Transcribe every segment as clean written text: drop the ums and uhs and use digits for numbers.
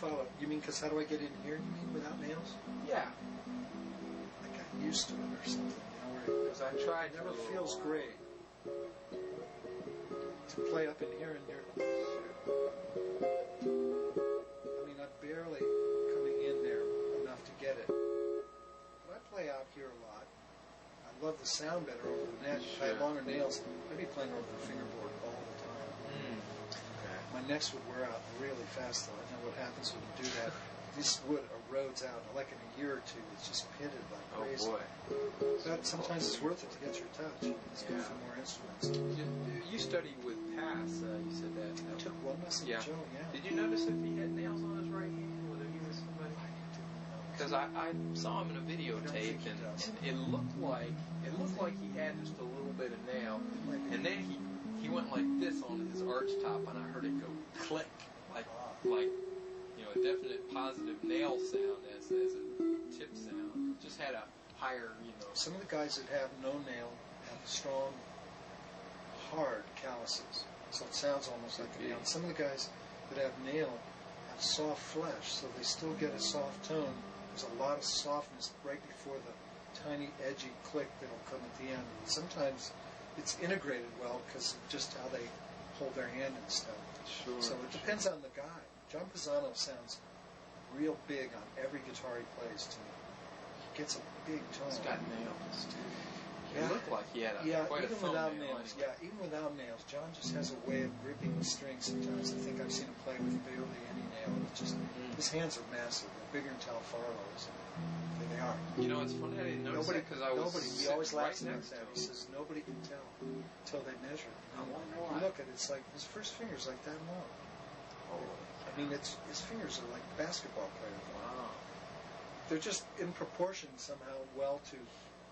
follow. You mean because how do I get in here? You mean without nails? Yeah. I got used to it or something. Because I tried. It never feels great to play up in here and here. I mean, I'm barely coming in there enough to get it. But I play out here a lot. I love the sound better over the neck. If I had longer nails, I'd be playing over the fingerboard all the time. Okay. My necks would wear out really fast, though. I know what happens when you do that. This wood erodes out. Like in a year or two, it's just pitted like crazy. Oh boy. But sometimes it's worth it to get your touch. It's good for more instruments. You studied with Pass. You said that. I took one lesson with Joe, Did you notice if he had nails on his right hand? Whether he was somebody? Because I saw him in a videotape, and it looked like he had just a little bit of nail, and then he went like this on his arch top, and I heard it go click, like you know, a definite positive nail sound as a tip sound. Just had a higher, you know. Some of the guys that have no nail have strong, hard calluses, so it sounds almost like a nail. And some of the guys that have nail have soft flesh, so they still get a soft tone. There's a lot of softness right before the tiny, edgy click that'll come at the end. And sometimes it's integrated well because of just how they hold their hand and stuff. Sure. So it depends on the guy. John Pisano sounds real big on every guitar he plays to me. He gets a big tone. He's got nails too. He looked like he had quite a even without nails. Anyway. Yeah, even without nails, John just has a way of gripping the strings. Sometimes I think I've seen him play with barely any nail. It's just his hands are massive. They're bigger than Talfarlo's. They are. You know, it's funny I didn't notice that because I was he always laughs right about next that. to him. He says nobody can tell until they measure. I wonder You why. look at it, it's like his first finger's like that long. I mean, his fingers are like basketball players. Wow. They're just in proportion somehow well to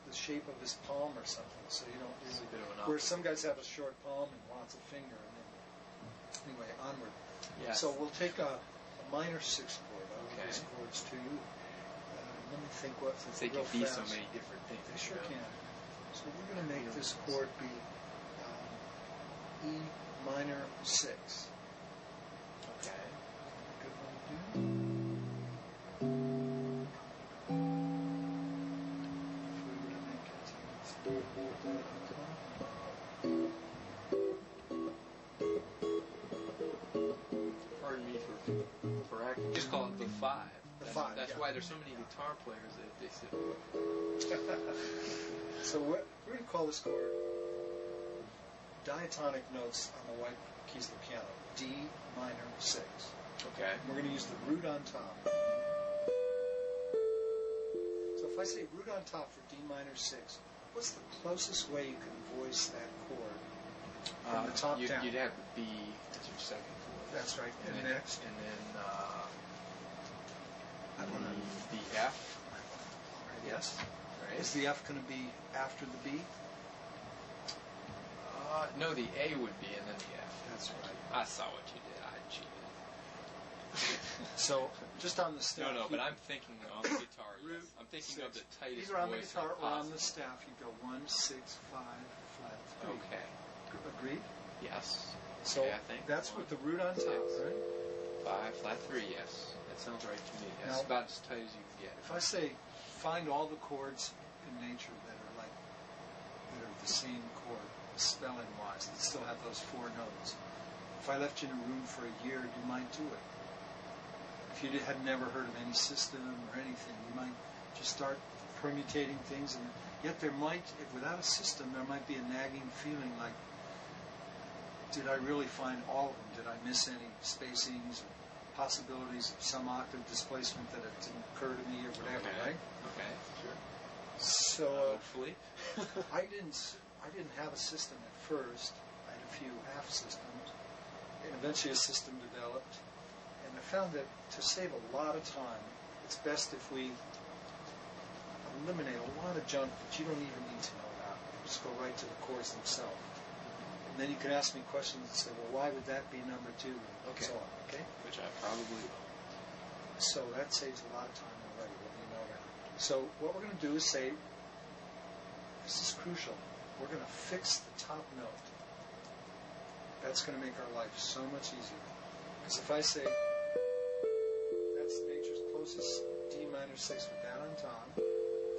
the shape of his palm or something, so you don't It's a bit of an where some guys have a short palm and lots of finger, and then anyway, onward. Yes. So we'll take a minor sixth chord. I'll Okay. give these chords to you. Let me think what. Since they real can be so fast. many different things. They sure you know. can. So we're going to make this chord be E minor 6. Okay. Good one to do. If we were to make it, let's do that on top. Pardon me for acting. Just call it the 5. The 5. That's why there's so many guitar players that they say. So we're going to call this chord diatonic notes on the white keys of the piano. D minor 6. Okay. We're going to use the root on top. So if I say root on top for D minor 6, what's the closest way you can voice that chord from the top down? You'd have the B as your second chord. That's right. And then next? And then I don't know. the F. Yes. Right. Is the F going to be after the B? No, the A would be and then the F. That's right. I saw what you did. I cheated. So just on the staff. No, but I'm thinking on the guitar. Yes. I'm thinking of the tightest either on the voice guitar or possible. on the staff. You go 1, 6, 5, flat 3. Okay. Agreed? Yes. So okay, I think that's with the root on top, right? 5, flat 3, yes. That sounds right to me. That's Now, about as tight as you can get. If I say find all the chords in nature that are the same chord, spelling wise, that still have those 4 notes. If I left you in a room for a year, you might do it. If you had never heard of any system or anything, you might just start permutating things, and yet there might, without a system, there might be a nagging feeling like, did I really find all of them? Did I miss any spacings or possibilities of some octave displacement that it didn't occur to me or whatever, right? Okay, sure. So hopefully. I didn't have a system at first. I had a few half systems, and eventually a system developed. And I found that to save a lot of time, it's best if we eliminate a lot of junk that you don't even need to know about. Just go right to the chords themselves. And then you can ask me questions and say, well, why would that be number 2? And so on, okay? Which I probably will. So that saves a lot of time already, when you know that. So what we're going to do is say, this is crucial, we're going to fix the top note. That's going to make our life so much easier. Because if I say, closest D minor 6 with that on top.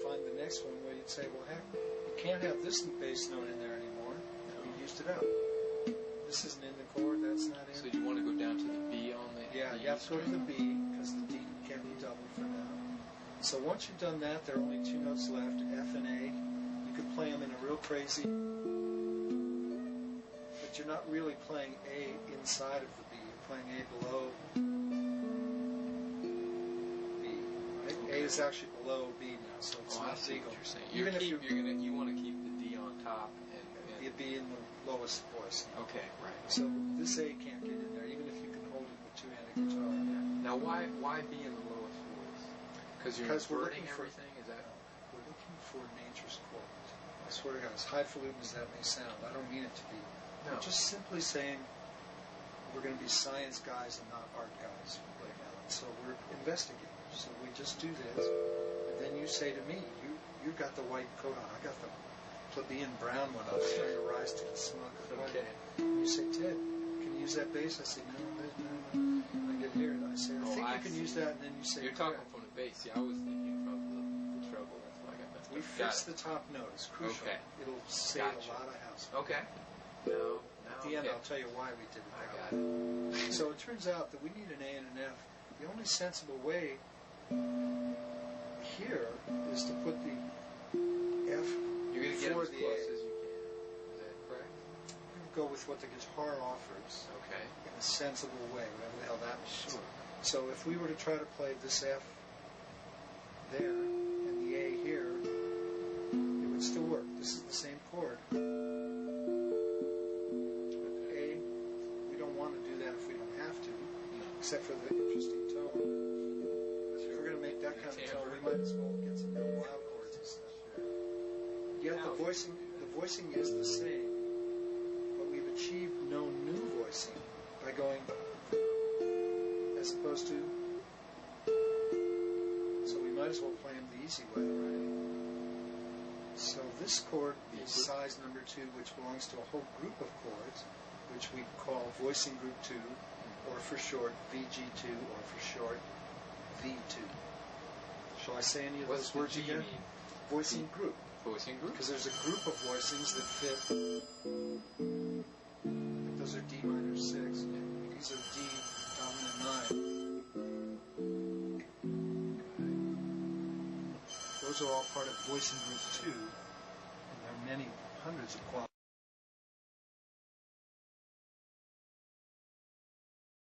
Find the next one where you'd say, well, heck, you can't have this bass note in there anymore. We used it up. This isn't in the chord, that's not in. So you want to go down to the B on the Yeah, you have to go to the B, because the D can't be doubled for now. So once you've done that, there are only two notes left, F and A. You could play them in a real crazy, but you're not really playing A inside of the B. You're playing A below B, right? Okay. A is actually below B now, so it's I not see legal. what you're saying. Even if You want to keep the D on top and the B in the lowest voice. okay, right. So this A can't get in there, even if you can hold it with two-handed guitar. Now why B in the lowest voice? Because you're inverting everything. Is that? We're looking for nature's chord. I swear to God, as highfalutin as that may sound, I don't mean it to be. No. We're just simply saying we're going to be science guys and not art guys right now. And so we're investigators. So we just do this, and then you say to me, you got the white coat on, I got the plebeian brown one on, trying to rise to the smug. Okay. And you say, Ted, can you use that bass? I say, no. I get here and I say, I think you can use that, and then you say, you're talking from the bass. See, I was thinking from the treble. That's why I got messed up. We fix the top note. It's crucial. Okay. It'll save a lot of house. Okay. Now At the end, I'll tell you why we did it I that got way. it. So it turns out that we need an A and an F. The only sensible way here is to put the F You're going to get before as the close A. as you can. Is that correct? Go with what the guitar offers Okay. in a sensible way, whatever the hell that means. Sure. So if we were to try to play this F there and the A here, it would still work. This is the same chord. But A, we don't want to do that if we don't have to, except for the interesting tone. If we're going to make that kind of tone, we might as well get some real wild chords and stuff. Yet the voicing is the same, but we've achieved no new voicing by going as opposed to. So we might as well play them the easy way, right? So this chord is size number 2, which belongs to a whole group of chords, which we call voicing group 2, or for short VG2, or for short V2. Shall I say any of those words again? Voicing group. Voicing group? Because there's a group of voicings that fit. Those are D minor 6. These are D dominant 9. Those are all part of voicing group 2. And there are many hundreds of qualities.